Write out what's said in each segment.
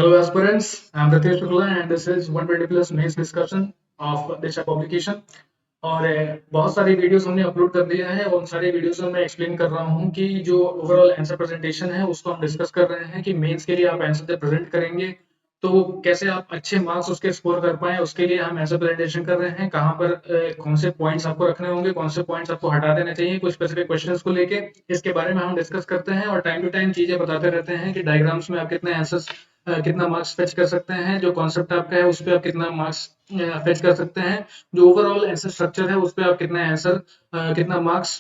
Hello aspirants, I'm Ritesh Shukla and this is 120 plus mains discussion of Disha publication। और बहुत सारी videos हमने upload कर दिया है और उन सारी वीडियोस में मैं एक्सप्लेन कर रहा हूँ कि जो ओवरऑल आंसर प्रेजेंटेशन है उसको हम डिस्कस कर रहे हैं कि मेंस के लिए आप आंसर जब प्रेजेंट करेंगे तो कैसे आप अच्छे मार्क्स उसके स्कोर कर पाएं, उसके लिए हम आंसर प्रेजेंटेशन कर रहे हैं। कहाँ पर कौन से पॉइंट्स आपको रखने होंगे, कौन से पॉइंट्स आपको हटा देने चाहिए, कुछ स्पेसिफिक क्वेश्चंस को लेके इसके बारे में हम डिस्कस करते हैं और टाइम टू टाइम चीजें बताते रहते हैं कि डायग्राम्स में आप कितने आंसर्स कितना मार्क्स फेच कर सकते हैं, जो कॉन्सेप्ट आपका है उस पर आप कितना मार्क्स फेच कर सकते हैं, जो ओवरऑल आंसर स्ट्रक्चर है उस पर आप कितना आंसर कितना मार्क्स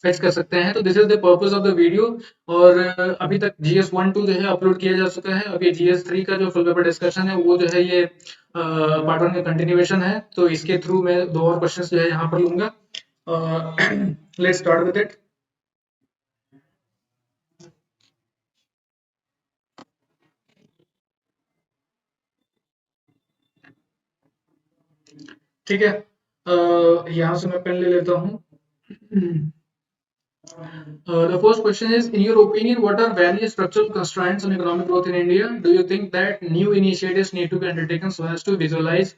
फेच कर सकते हैं। तो this is the purpose of the video. और अभी तक जीएस 1-2 जो है अपलोड किया जा चुका है। अभी जीएस 3 का जो फुल पेपर डिस्कशन है वो जो है ये पार्ट 1 का कंटिन्यूएशन है। तो इसके थ्रू मैं दो और क्वेश्चंस जो है यहाँ पर लूंगा। Let's start with it. ठीक है, यहाँ से मैं पेन ले लेता हूँ। The first question is, in your opinion, what are various structural constraints on economic growth in India? Do you think that new initiatives need to be undertaken so as to visualize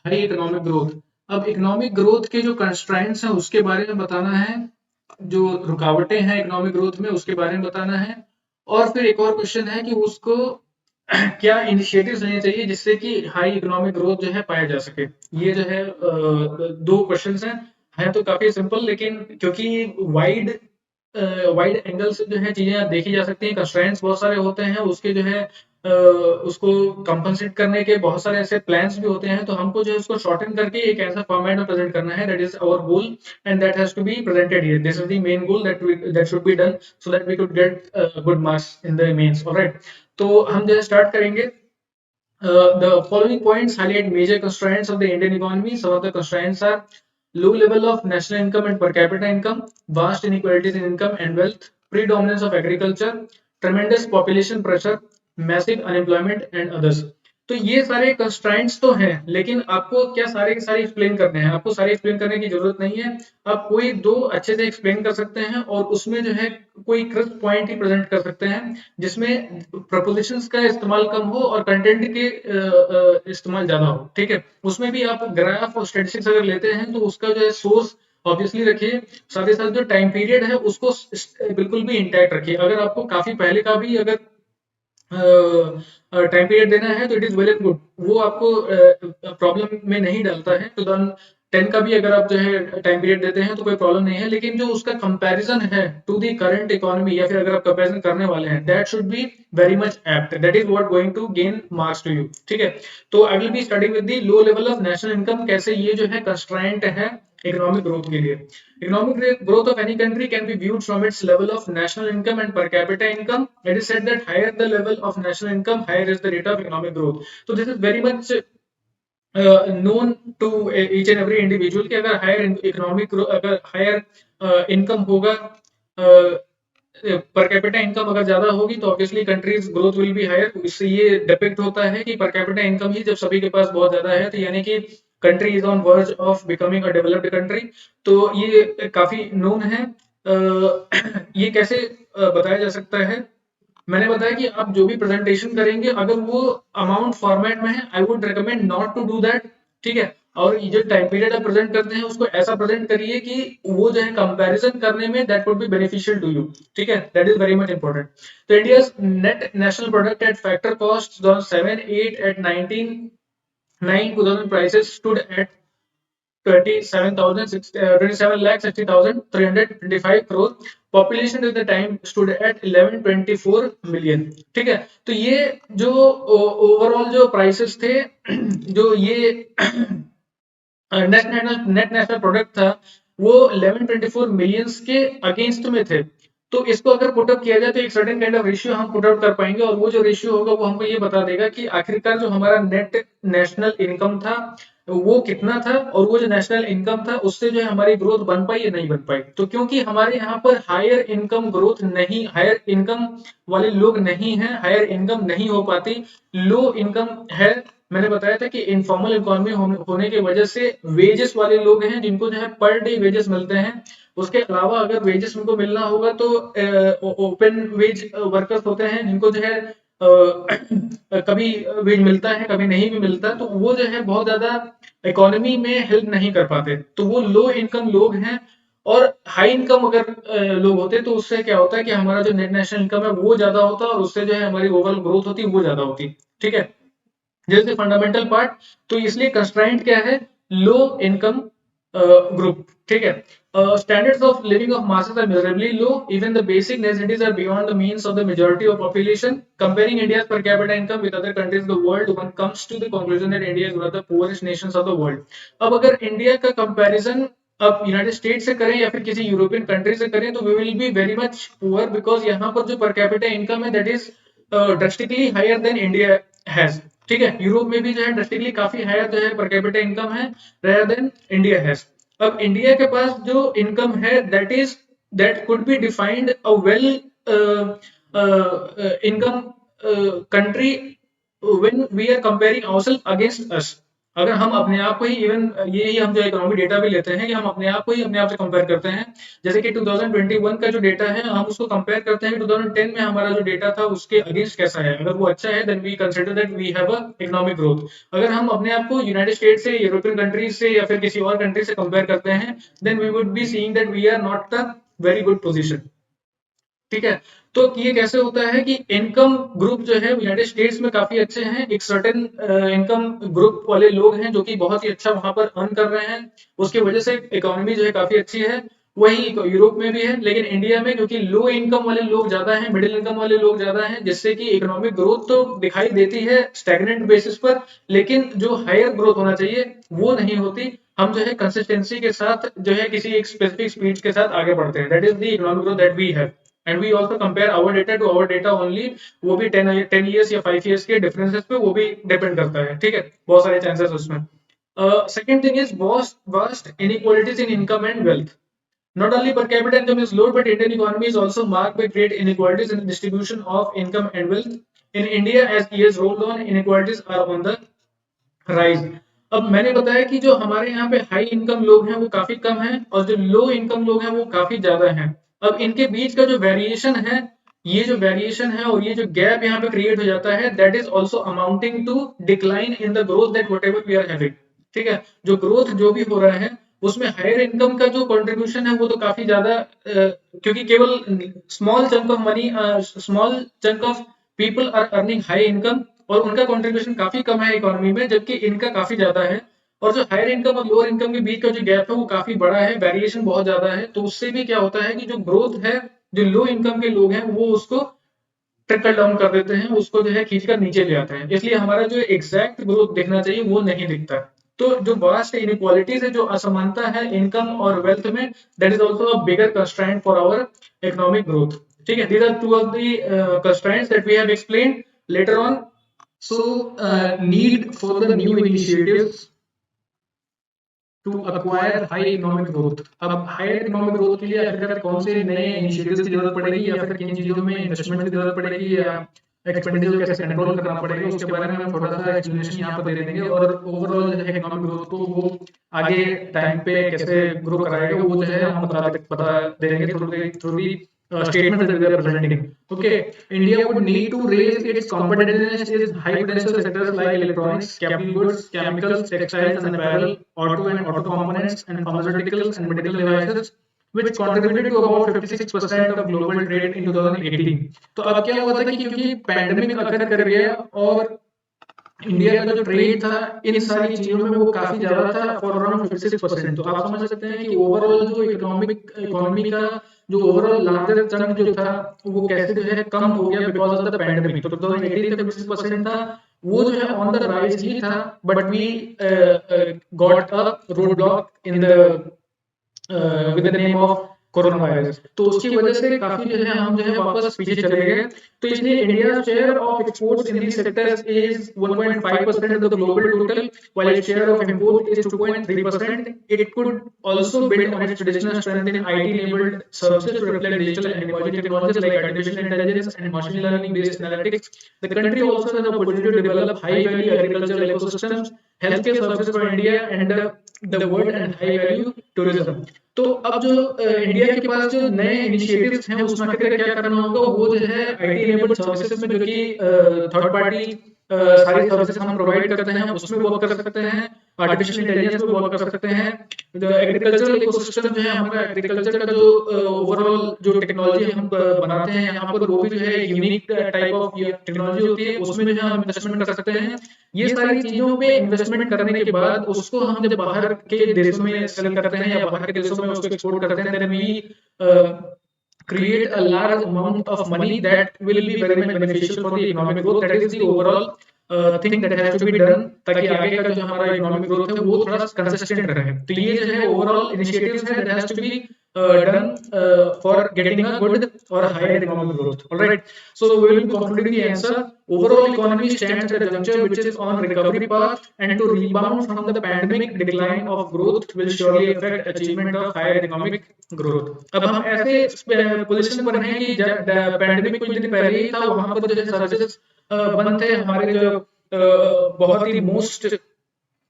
high economic growth? अब economic growth के जो constraints हैं उसके बारे में बताना है, जो रुकावटें हैं इकोनॉमिक ग्रोथ में उसके बारे में बताना है, और फिर एक और क्वेश्चन है कि उसको क्या इनिशिएटिव्स लेने चाहिए जिससे कि हाई इकोनॉमिक ग्रोथ जो है पाया जा सके। ये जो है दो क्वेश्चंस हैं, है तो काफी सिंपल, लेकिन क्योंकि वाइड वाइड एंगल से जो है चीजें देखी जा सकती हैं, कंस्ट्रेंट्स बहुत सारे होते हैं, उसके जो है उसको कंपनसेट करने के बहुत सारे ऐसे प्लान्स भी होते हैं, तो हमको जो है उसको शॉर्टन करके एक ऐसा फॉर्मेट में प्रेजेंट करना है, that is our goal and that has to be presented here. This is the main goal that should be done so that we could get good marks in the mains. Alright, तो हम जो है start करेंगे। The following points highlight major constraints of the Indian economy. Some of the constraints are low level of national income and per capita income, vast inequalities in income and wealth, predominance of agriculture, tremendous population pressure, massive unemployment and others। तो ये सारे constraints तो हैं, लेकिन आपको क्या सारे के सारे एक्सप्लेन करने हैं? आपको सारे एक्सप्लेन करने की जरूरत नहीं है। आप कोई दो अच्छे से एक्सप्लेन कर सकते हैं और उसमें जो है कोई क्रिस्प पॉइंट ही प्रेजेंट कर सकते हैं जिसमें प्रपोजिशंस का इस्तेमाल कम हो और कंटेंट के इस्तेमाल ज्यादा हो। ठीक है, उसमें भी आप ग्राफ और स्टेटिस्टिक्स अगर लेते हैं तो उसका जो है सोर्स ऑब्वियसली रखिए, साथ ही साथ जो टाइम पीरियड है उसको बिल्कुल भी इंटैक्ट रखिए। अगर आपको काफी पहले का भी अगर टाइम पीरियड देना है तो it is well and good, वो आपको प्रॉब्लम में नहीं डालता है। 2010 का भी अगर आप जो है टाइम पीरियड देते हैं तो कोई प्रॉब्लम नहीं है, लेकिन जो उसका कंपैरिजन है टू दी करंट इकोनॉमी, या फिर अगर आप कंपैरिजन करने वाले हैं, that should be very much apt, that is what going to gain marks to you. ठीक है, तो I will be starting with the low level of national income, कैसे ये जो है कंस्ट्रेंट है इकोनॉमिक ग्रोथ के लिए। Economic growth of any country can be viewed from its level of national income and per capita income. It is said that higher the level of national income, higher is the rate of economic growth. So this is very much known to each and every individual कि अगर higher economic अगर higher income होगा, per capita income अगर ज्यादा होगी तो obviously country's growth will be higher. इससे ये डिपेक्ट होता है कि पर कैपिटा इनकम ही जब सभी के पास बहुत ज्यादा है तो यानी कि country is on verge of becoming a developed country. तो ये काफी नोन है। ये कैसे बताया जा सकता है? मैंने बताया कि आप जो भी प्रेजेंटेशन करेंगे अगर वो अमाउंट फॉर्मेट में है, I would recommend not to do that. ठीक है, और ये जो टाइम पीरियड आप प्रेजेंट करते हैं उसको ऐसा प्रेजेंट करिए कि वो जो है कंपैरिजन करने में that would be beneficial to you. ठीक है, that is very much important. तो India's net national product at factor cost 2007, 8 at 19 9 2000 prices stood at 27,60,325 crore. Population at the time stood at 1124 million। ठीक है, तो ये जो ओवरऑल जो prices थे, जो ये नेट नेशनल प्रोडक्ट था, वो 1124 मिलियंस के अगेंस्ट में थे। तो इसको अगर पुटअप किया जाए तो एक सर्टेन काइंड ऑफ रेशियो हम पुटअप कर पाएंगे, और वो जो रेशियो होगा वो हमको ये बता देगा कि आखिरकार जो हमारा नेट नेशनल इनकम था वो कितना था, और वो जो नेशनल इनकम था उससे जो है हमारी ग्रोथ बन पाई या नहीं बन पाई। तो क्योंकि हमारे यहाँ पर हायर इनकम ग्रोथ नहीं, हायर इनकम वाले लोग नहीं हैं, हायर इनकम नहीं हो पाती, लो इनकम है। मैंने बताया था कि इनफॉर्मल इकोनॉमी होने की वजह से वेजेस वाले लोग हैं जिनको जो है पर डे वेजेस मिलते हैं। उसके अलावा अगर वेजेस उनको मिलना होगा तो ओपन वेज वर्कर्स होते हैं जिनको जो है कभी वेज मिलता है, कभी नहीं भी मिलता, तो वो जो है बहुत ज्यादा इकोनॉमी में हेल्प नहीं कर पाते। तो वो लो इनकम लोग हैं। और हाई इनकम अगर लोग होते तो उससे क्या होता है कि हमारा जो नेट नेशनल इनकम है वो ज्यादा होता है, और उससे जो है हमारी ओवरऑल ग्रोथ होती है वो ज्यादा होती। ठीक है, जैसे फंडामेंटल पार्ट। तो इसलिए कंस्ट्रेंट क्या है? Low income group. ठीक है, standards of living of masses are miserably low. Even the basic necessities are beyond the means of the majority of population. Comparing India's per capita income with other countries in the world, one comes to the conclusion that India is one of the poorest nations of the world. अब अगर India का comparison अब United state से करें या फिर किसी European country से करें, तो we will be very much poor, because यहाँ पर जो पर कैपिटा इनकम है that is drastically higher than India has. ठीक है, यूरोप में भी जो है ड्रास्टिकली काफी हायर जो है पर कैपिटा इनकम है रेयर देन इंडिया हैज। अब इंडिया के पास जो इनकम है that could be defined a well income country when we are comparing ourselves against us. अगर हम अपने आप को ही इवन ये ही हम जो इकोनॉमिक डेटा भी लेते हैं कि हम अपने आप को ही अपने आप से कंपेयर करते हैं। जैसे कि 2021 का जो डेटा है हम उसको कंपेयर करते हैं कि 2010 में हमारा जो डेटा था उसके अगेंस्ट कैसा है। अगर वो अच्छा है then we consider that we have a economic growth. अगर हम अपने आप को यूनाइटेड स्टेट से, यूरोपियन कंट्रीज से या फिर किसी और कंट्री से कंपेयर करते हैं, then we would be seeing that we are not the very good position. ठीक है, तो ये कैसे होता है कि इनकम ग्रुप जो है यूनाइटेड स्टेट्स में काफी अच्छे हैं, एक सर्टेन इनकम ग्रुप वाले लोग हैं जो कि बहुत ही अच्छा वहां पर अर्न कर रहे हैं, उसकी वजह से इकोनॉमी जो है काफी अच्छी है। वही यूरोप में भी है, लेकिन इंडिया में क्योंकि लो इनकम वाले लोग ज्यादा हैं, मिडिल इनकम वाले लोग ज्यादा हैं, जिससे कि इकोनॉमिक ग्रोथ तो दिखाई देती है स्टैग्नेंट बेसिस पर, लेकिन जो हायर ग्रोथ होना चाहिए वो नहीं होती। हम जो है कंसिस्टेंसी के साथ जो है किसी एक स्पेसिफिक स्पीड के साथ आगे बढ़ते हैं, that is the economic growth that we have. And we also compare our data to our data only, वो भी 10 ईयर्स या 5 ईयर्स के डिफरेंसेस पे वो भी डिपेंड करता है। ठीक है, बहुत सारे चांसेस उसमें। Second thing is vast inequalities in income and wealth. Not only per capita income is low, but Indian economy is also marked by great inequalities in the distribution of income and wealth. In India, as years roll on, inequalities are on the rise. अब मैंने बताया कि जो हमारे यहाँ पे high income लोग हैं वो काफी कम हैं, और जो लो इनकम लोग हैं वो काफी ज्यादा हैं। अब इनके बीच का जो वेरिएशन है, ये जो वेरिएशन है और ये जो गैप यहाँ पे क्रिएट हो जाता है, that is also amounting to decline in the growth that whatever we are having. ठीक है, जो ग्रोथ जो भी हो रहा है उसमें हायर इनकम का जो कंट्रीब्यूशन है वो तो काफी ज्यादा, क्योंकि केवल small chunk of money, small chunk of people are earning high income, और उनका कंट्रीब्यूशन काफी कम है इकोनॉमी में, जबकि इनका काफी ज्यादा है। और जो हायर इनकम और लोअर इनकम के बीच का जो गैप है वो काफी बड़ा है, वेरिएशन बहुत ज्यादा है। तो उससे भी क्या होता है कि जो ग्रोथ है, जो लो इनकम के लोग हैं वो उसको ट्रिकल डाउन कर देते हैं, उसको जो है खींचकर नीचे ले आते हैं, इसलिए हमारा जो एग्जैक्ट ग्रोथ दिखना चाहिए वो नहीं दिखता। तो जो वास्ट इनइक्वालिटीज है, जो असमानता है इनकम और वेल्थ में, that is also a bigger constraint for our economic growth. ठीक है, these are two of the constraints that we have explained later on. So, need for the new initiatives to acquire high economic growth. अब higher economic growth के लिए आखिरकार कौन से नए initiatives की जरूरत पड़ेगी, या फिर किन चीजों में इन्वेस्टमेंट की जरूरत पड़ेगी, या एक्सपेंडिचर कैसे कंट्रोल करना पड़ेगा, उसके बारे में हम थोड़ा सा एक्सप्लेनेशन यहाँ पर दे देंगे। और ओवरऑल जो है इकोनॉमिक ग्रोथ को वो आगे टाइम पे कैसे ग्रो कराएगा वो जो है हम बता देंगे through the statements that we are presenting. Okay, India would need to raise its competitiveness in high potential sectors like electronics, capital goods, chemicals, textiles and apparel, auto and auto components, and pharmaceuticals and medical devices, which contributed to about 56% of global trade in 2018. तो अब क्या हुआ था कि क्योंकि pandemic अकर कर गया, और इंडिया का जो ट्रेड था इन सारी चीजों में वो काफी ज्यादा था, फॉर अराउंड 56%। तो आप समझ सकते हैं कि ओवरऑल जो इकोनॉमी का जो ओवरऑल लार्जर चंक जो था वो कैसे जो है कम हो गया बिकॉज ऑफ द पैंडेमिक। तो 2018 तक 56% था, वो जो है ऑन द राइज ही था, but we got a road block in the with the name of corona virus. तो उसकी वजह से काफी जो है हम जो है वापस पीछे चले गए। तो इसलिए India share of exports in these sectors is 1.5% of the global total, while its share of import is 2.3%. It could also build on its traditional strength in IT enabled services to reflect digital and emerging technologies like artificial intelligence and machine learning based analytics. The country also has the opportunity to develop high value agricultural ecosystems health care services for India and the world and high value tourism. तो अब जो India के पास जो नए initiatives हैं उसमें आखिर क्या करना होगा, वो जो है आईटी इनेबल्ड सर्विसेज में जो कि थर्ड पार्टी सारी सर्विसेज हम प्रोवाइड करते हैं उसमें वर्क कर सकते हैं, आर्टिफिशियल इंटेलिजेंस में वर्क कर सकते हैं। जो एग्रीकल्चरल इकोसिस्टम जो है हमारा, एग्रीकल्चर का जो ओवरऑल जो टेक्नोलॉजी हम बनाते हैं यहाँ पर, वो भी जो है यूनिक टाइप ऑफ टेक्नोलॉजी होती है, उसमें जो है हम इन्वेस्टमेंट कर सकते हैं। ये सारी चीजों पे इन्वेस्टमेंट करने के बाद उसको हम जब बाहर के देशों में सेल करते हैं या बाहर के देशों में उसको एक्सपोर्ट करते हैं, then we create a large amount of money that will be very much beneficial for the economic growth. That is the overall thing that has to be done, ताकि आगे का जो हमारा इकोनॉमिक ग्रोथ है वो थोड़ा कंसिस्टेंट रहे। तो ये जो है ओवरऑल इनिशिएटिव्स है that has to be done for getting a good or higher economic growth. All right, so we will be concluding the answer. Overall economy stands at a juncture which is on recovery path, and to rebound from the pandemic decline of growth will surely affect achievement of higher economic growth. अब हम ऐसे position पर हैं कि pandemic कुछ दिन पहले ही था, वहां पर जो है सर्विसेज बंद थे हमारे, जो बहुत ही मोस्ट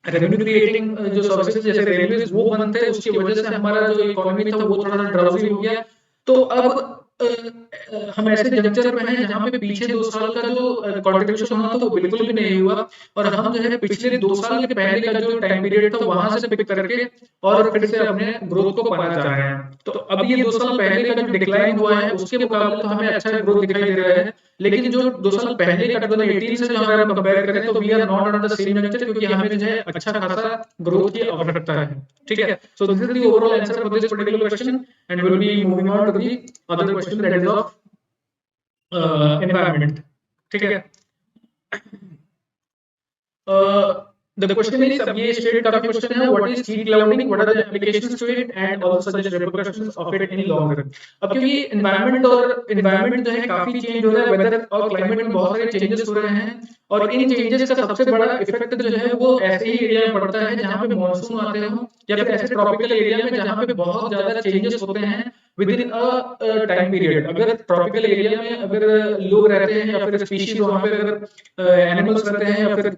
रेवेन्यू क्रिएटिंग जो सर्विसेज जैसे रेलवेज वो बंद थे, उसकी वजह से हमारा जो इकोनॉमी था वो थोड़ा सा ड्राउजी हो गया। तो अब हम ऐसे जंक्चर पे हैं जहाँ पे पीछे 2 साल का जो कंट्रीब्यूशन होना था वो बिल्कुल भी नहीं हुआ, और हम जो है पिछले 2 साल के पहले का जो टाइम पीरियड था वहां से पिक करके और फिर से अपने ग्रोथ को पाना चाह रहे हैं। तो अब ये 2 साल पहले का जो डिक्लाइन हुआ है उसके मुकाबले तो हमें अच्छा ग्रोथ दिखाई दे रहा है, लेकिन जो 2 साल पहले का 2018 से जो अगर हम कंपेयर करें तो we are not on the same juncture, क्योंकि हमें जो है अच्छा खासा ग्रोथ की आवश्यकता है। ठीक है, so this is the overall answer for this particular question, and we will be moving on to the other question that is of environment. ठीक है, the question is, अब ये स्टेट का क्वेश्चन है, what is heat clouding, what are the applications to it and also such repercussions of it in long run। अब क्योंकि environment जो है काफी चेंज हो रहा है, वेदर और क्लाइमेट में बहुत सारे चेंजेस हो रहे हैं, और इन चेंजेस का सबसे बड़ा इफेक्ट जो है वो ऐसे ही एरिया में पड़ता है जहाँ पे मॉनसून आते हो, या फिर ऐसे ट्रॉपिकल एरिया में जहाँ पे बहुत ज्यादा चेंजेस होते हैं with in a time period. अगर ट्रॉपिकल एरिया में अगर लोग रहते हैं या फिर स्पीशीज वहाँ पे अगर एनिमल्स रहते हैं या फिर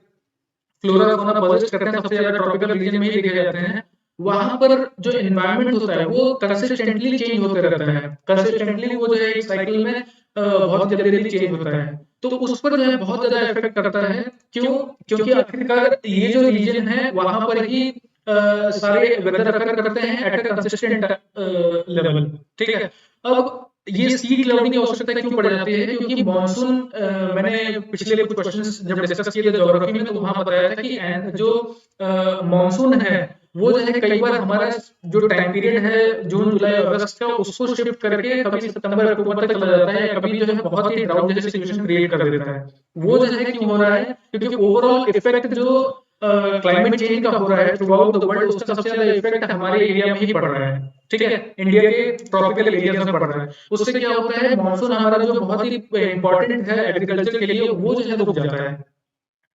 फ्लोरा फौना परसिस्ट करते हैं, सबसे ज्यादा ट्रॉपिकल रीजन में ही देखे जाते हैं, वहां पर जो एनवायरनमेंट होता है वो कंसिस्टेंटली चेंज होते रहता है। कंसिस्टेंटली वो जो है एक साइकिल में बहुत जल्दी चेंज होता है, तो उस पर जो है बहुत ज्यादा इफेक्ट करता है। क्यों? क्योंकि आखिरकार ये जो रीजन है वहां पर ही सारे वेदर अकर करते हैं एट अ कंसिस्टेंट लेवल। ठीक है, अब ये सीड क्लाउडिंग की आवश्यकता क्यों पड़ जाती है? क्योंकि मॉनसून, मैंने पिछले कुछ क्वेश्चंस जब डिस्कस किए थे ज्योग्राफी में, तो वहां बताया था कि जो मॉनसून है वो जो है कई बार हमारा जो टाइम पीरियड है जून जुलाई अगस्त का, उसको शिफ्ट करके कभी सितंबर अक्टूबर तक चला जाता है, या कभी जो है बहुत ही ड्राउट जैसी सिचुएशन क्रिएट कर देता है। वो जो है क्यों हो रहा है? क्योंकि ओवरऑल इफेक्ट जो क्लाइमेट चेंज का हो रहा है थ्रू आउट द वर्ल्ड, उसका सबसे ज्यादा इफेक्ट हमारे एरिया में ही पड़ रहा है। ठीक है, इंडिया के ट्रॉपिकल एरियाज में पड़ रहा है। उससे क्या होता है, मॉनसून हमारा जो बहुत ही इंपॉर्टेंट है एग्रीकल्चर के लिए, वो जो है रुक जाता है।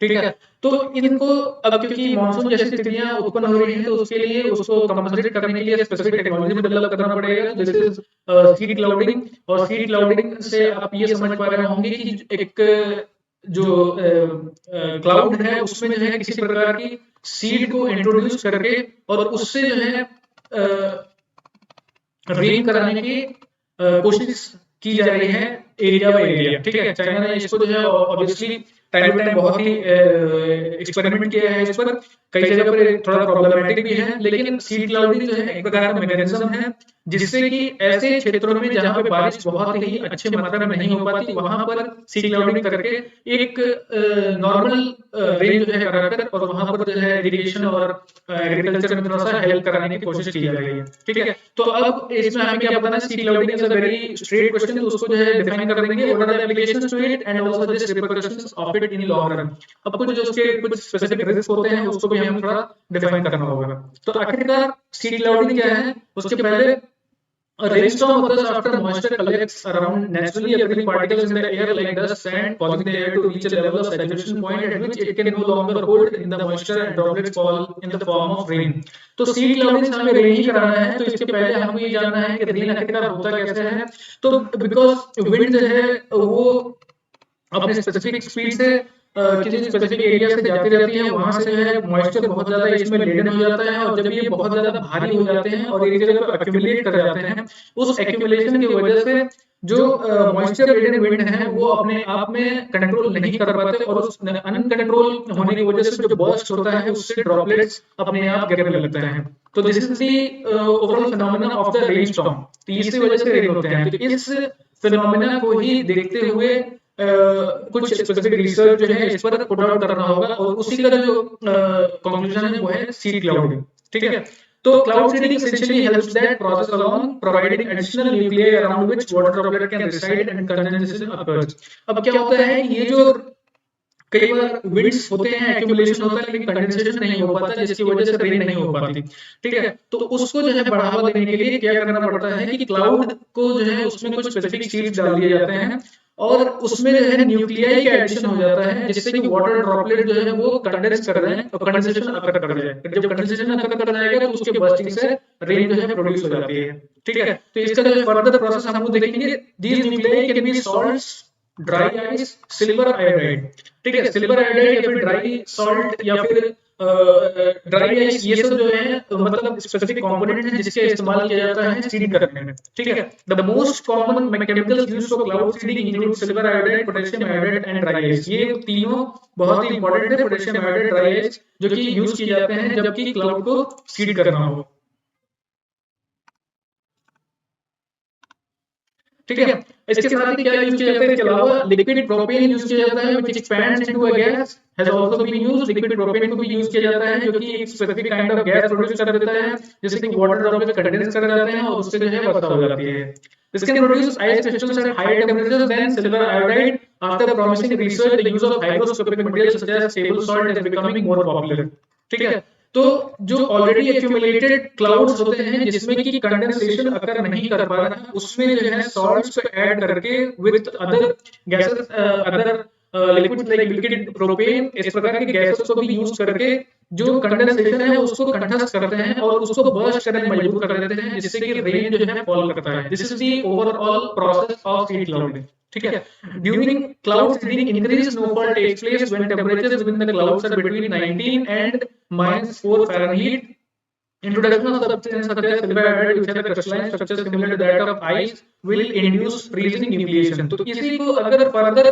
ठीक है, तो इनको अब क्योंकि मॉनसून जैसी स्थितियां उत्पन्न हो रही हैं, तो उसके लिए उसको कंपनसेट करने के लिए स्पेसिफिक टेक्नोलॉजी डेवलप करना पड़ेगा। दिस इज सीड क्लाउडिंग, और सीड क्लाउडिंग से आप ये समझ पा रहे होंगे कि एक जो क्लाउड है उसमें जो है किसी प्रकार की सीड को इंट्रोड्यूस करके और उससे जो है रेन कराने की कोशिश की जा रही है एरिया बाय एरिया। ठीक है, चाइना ने इसको जो है ऑब्वियसली टाइम टू टाइम बहुत ही एक्सपेरिमेंट किया है इस पर, कई जगह पर थोड़ा प्रॉब्लमेटिक भी है, लेकिन सीड क्लाउडिंग जो है एक प्रकार का मैकेनिज्म है जिससे कि ऐसे क्षेत्रों में जहां पे बारिश बहुत ही अच्छी मात्रा में नहीं हो पाती, वहां पर सीड क्लाउडिंग करके एक नॉर्मल रेन जो है कराकर और वहां पर जो है इरिगेशन और एग्रीकल्चर में थोड़ा सा हेल्प कराने की कोशिश की जा रही है। ठीक है, तो अब इसमें हमें क्या बताना है, seed clouding is a very straight question, तो उसको जो है डिफाइन कर देंगे, what are the applications to it and also the repercussions of it in long run. अब कुछ जो उसके कुछ स्पेसिफिक रिस्क होते हैं उसको भी हमें थोड़ा डिफाइन करना होगा। तो आखिरकार सीड क्लाउडिंग क्या है? उसके पहले a rainstorm occurs after moisture collects around naturally occurring particles in the air like dust, sand, causing the air to reach a level of saturation point at which it can no longer hold in the moisture and droplets fall in the form of rain। तो seed clouding से हमें rain ही कराना है, तो इसके पहले हमको ये जानना है कि रेन आखिरकार होता कैसे है। तो बिकॉज विंड जो है वो अपने स्पेसिफिक स्पीड से किसी स्पेसिफिक एरिया से जाती रहती है, वहां से जो है मॉइस्चर बहुत ज्यादा इसमें लेडन हो जाता है, और जब ये बहुत ज्यादा भारी हो जाते हैं और एक जगह पे एक्यूमुलेट कर जाते हैं, उस एक्यूमुलेशन की वजह से जो मॉइस्चर लेडन विंड है वो अपने आप में कंट्रोल नहीं कर पाते, और उस अनकंट्रोल होने की वजह से जो बर्स्ट होता है उससे ड्रॉपलेट्स अपने आप गिरने लगते हैं। तो this is the overall phenomena of the rain storm. तो इसी वजह से रेन होते हैं। तो इस फिनोमेना को ही देखते हुए कुछ स्पेसिफिक रिसर्च जो है इस पर पुट आउट करना होगा, और उसी का जो कंक्लूजन है वो है सीड क्लाउडिंग। ठीक है, तो cloud seeding essentially helps that process along, providing additional nuclei around which water droplet can reside and condensation occurs। अब क्या होता है, ये जो कई बार विंड्स होते हैं, एक्यूमुलेशन होता है, लेकिन कंडेंसेशन नहीं हो पाता, जिसकी वजह से रेन नहीं हो पाती। ठीक है, तो उसको जो है बढ़ावा देने के लिए क्या करना पड़ता है कि क्लाउड को जो है उसमें कुछ स्पेसिफिक सीड्स डाल दिए जाते हैं, और उसमें जो है न्यूक्लियाई का एडिशन हो जाता है, जिससे कि वाटर ड्रॉपलेट जो है वो कंडेंस कर रहे हैं, और कंडेंसेशन अकर कर जाए। जब कंडेंसेशन अकर कर जाएगा तो उसके बर्स्टिंग से रेन जो है प्रोड्यूस हो जाती है। ठीक है, तो इसका जो फर्दर प्रोसेस हम लोग देखेंगे। These nuclei can be salts, dry ice, silver iodide. ठीक है, सिल्वर आयोडाइड या फिर ड्राई सॉल्ट या फिर ड्राई आइस, ये सब जो है मतलब स्पेसिफिक कंपोनेंट है जिसके इस्तेमाल किया जाता है सीडिंग करने में। ठीक है, the most common chemicals used for cloud seeding include silver iodide, potassium iodide and dry ice. ये तीनों बहुत ही इंपॉर्टेंट है, पोटेशियम आयोडाइड, ड्राई आइस, जो कि यूज किए जाते हैं जबकि क्लाउड को सीड करना हो। ठीक है, इसके साथ ही क्या यूज किया जाता है, इसके अलावा लिक्विड प्रोपेन यूज किया जाता है, which expands into a gas, has also been used. Liquid propane को भी यूज किया जाता है, जो कि एक specific kind of gas produce कर देता है, जिससे कि वाटर ड्रॉपलेट कंडेंस कर जाते हैं और उससे जो है वर्षा हो जाती है। This can produce ice crystals at higher temperatures than silver iodide. After promising research, the use of hygroscopic materials such as table salt is becoming more popular. ठीक है, तो जो ऑलरेडी एक्यूमुलेटेड क्लाउड्स होते हैं जिसमें कि कंडेंसेशन अकर नहीं कर पा रहा है, उसमें जो है सॉल्ट्स को ऐड करके with other gases, other liquids like liquid propane, इस प्रकार के गैसेस को भी यूज करके जो कंडेंसेशन है उसको कंडेंस करते हैं और उसको बर्स्ट करने में मजबूर कर देते हैं, जिससे कि रेन जो है फॉल करता है। This is the overall process of seed clouding. ठीक है, during cloud seeding increase snowfall takes place when temperatures with the clouds are between 19 and -4 Fahrenheit. Introduction of substances such as silver iodide, which have a crystalline structure similar to that of ice, will induce freezing nucleation. तो इसी को अगर further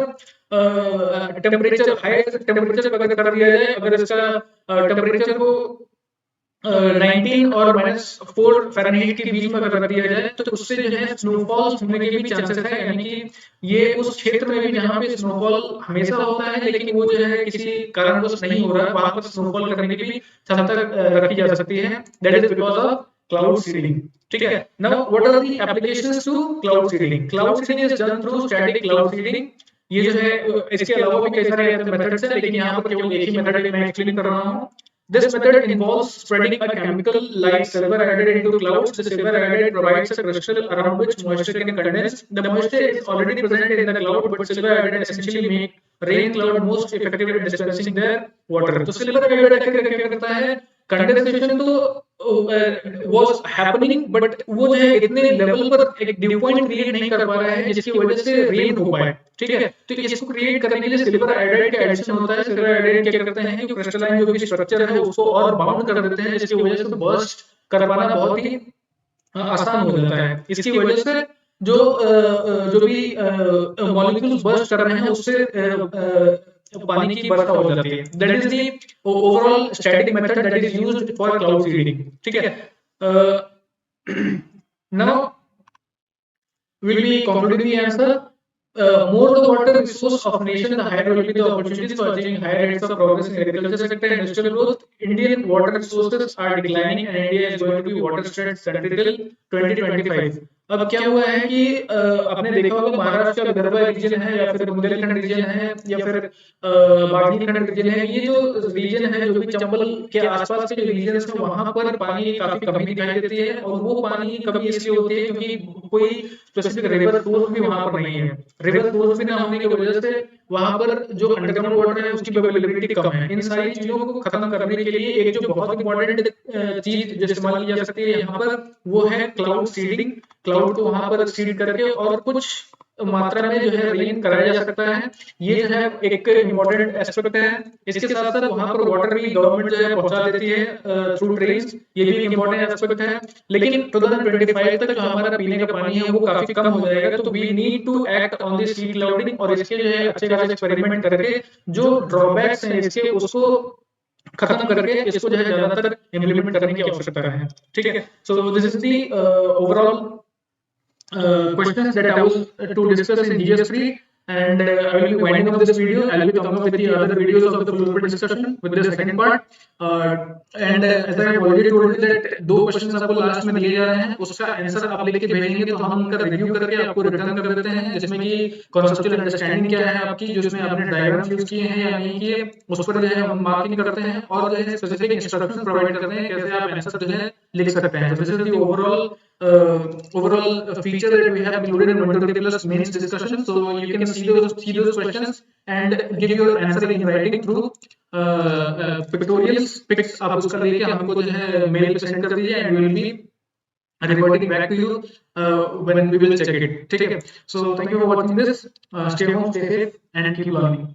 temperature higher temperature अगर कर दिया जाए, अगर इसका टेम्परेचर को 19 और -4 फ़ारेनहीट के बीच में अगर रख दिया जाए, तो उससे जो है स्नोफॉल होने के भी चांसेस है, यानी कि ये उस क्षेत्र में भी जहाँ पे स्नोफॉल हमेशा होता है लेकिन वो जो है किसी कारणवश नहीं हो रहा है, वहां पर स्नोफॉल करने की भी क्षमता रखी जा सकती है। That is because of cloud seeding. ठीक है, now what are the applications to cloud seeding? Cloud seeding is done through static cloud seeding. ये जो है इसके अलावा भी कई सारे मेथड्स हैं, लेकिन यहाँ पर केवल एक ही मेथड मैं एक्सप्लेन कर रहा हूँ। This method involves spreading a chemical like silver iodide into clouds. The silver iodide provides a crystal around which moisture can condense. The moisture is already present in the cloud, but silver iodide essentially make rain cloud most effective at dispensing their water. तो silver iodide क्या करता है? Condensation तो was happening, but वो जो है इतने level पर एक ड्यू पॉइंट क्रिएट नहीं कर पा रहा है जिसकी वजह से रेन हो पाए। ठीक है, तो इसको क्रिएट करने के लिए सिल्वर आयोडाइड का एडिशन होता है। सिल्वर आयोडाइड क्या करते हैं कि क्रिस्टलाइन जो भी स्ट्रक्चर है उसको और बाउंड कर देते हैं, जिसकी वजह से बर्स्ट कर पाना बहुत ही आसान हो जाता है। इसकी वजह से जो भी मॉलिक्यूल्स बर्स्ट कर रहे हैं उससे पानी की वर्षा हो जाती है। That is the overall static method that is used for cloud seeding. ठीक है, now will be concluding the answer. More the water resource of nation, the higher will be the opportunities for achieving higher rates of progress in agriculture sector and industrial growth. Indian water resources are declining and India is going to be water stressed country till 2025. अब क्या हुआ है कि आपने देखा होगा महाराष्ट्र का Vidarbha reason है या फिर बुंदेलखंड रीजन है या फिर बागली खंड रीजन है, ये जो रीजन है जो भी चंबल के आसपास के जो रीजन है वहां पर पानी की काफी कमी दिखाई देती है, और वो पानी कमी इसलिए होती है क्योंकि कोई स्पेसिफिक रिवर सोर्स भी वहां पर नहीं है। रिवर सोर्स भी ना होने की वजह से वहां पर जो अंडरग्राउंड वाटर है उसकी अवेलेबिलिटी कम है। इन सारी चीजों को खत्म करने के लिए एक जो बहुत इंपॉर्टेंट चीज जो इस्तेमाल की जा सकती है यहाँ पर वो है क्लाउड सीडिंग। क्लाउड को वहां पर सीड करके और कुछ मात्रा में जो है रेन कराया जा सकता है। ये जो है एक इम्पोर्टेंट एस्पेक्ट है। इसके साथ साथ वहाँ पर वाटर भी गवर्नमेंट जो है पहुंचा देती है थ्रू ट्रेन्स, ये भी एक इम्पोर्टेंट एस्पेक्ट है। लेकिन 2025 तक जो हमारा पीने का पानी है वो काफी कम हो जाएगा, तो we need to act on this seed clouding, और इसके जो है अच्छे खासे एक्सपेरिमेंट करके जो ड्रॉबैक्स हैं इसके उसको खत्म करके इसको जो है ज्यादातर इम्प्लीमेंट करने की आवश्यकता है। ठीक है, so this is the overall questions that I was to discuss in GS3, and I will be winding up this video. I will be coming up with the other videos of the full discussion with the second part. And as I have already told you that दो questions आपको last में दिए जा रहे हैं, उसका answer आप लेके भेजेंगे तो हम उनका रिव्यू करके आपको रिटर्न कर देते हैं, जिसमें कि कॉन्सेप्चुअल अंडरस्टैंडिंग क्या है आपकी, जो इसमें आपने डायग्राम यूज किए हैं या नहीं किए, उस पर जो है हम मार्किंग करते हैं और जो है स्पेसिफिक इंस्ट्रक्शन प्रोवाइड करते हैं कैसे आप आंसर जो है लिख सकते हैं। So this is the overall feature that we have included in 120 plus mains discussion. So you can see those questions and give your answer in writing through pictorials pics। आप उसका लेके हमको जो है मेल पे सेंड कर दीजिए and we will be reverting back to you when we will check it। ठीक है, so thank you for watching this, stay home, stay safe and keep learning।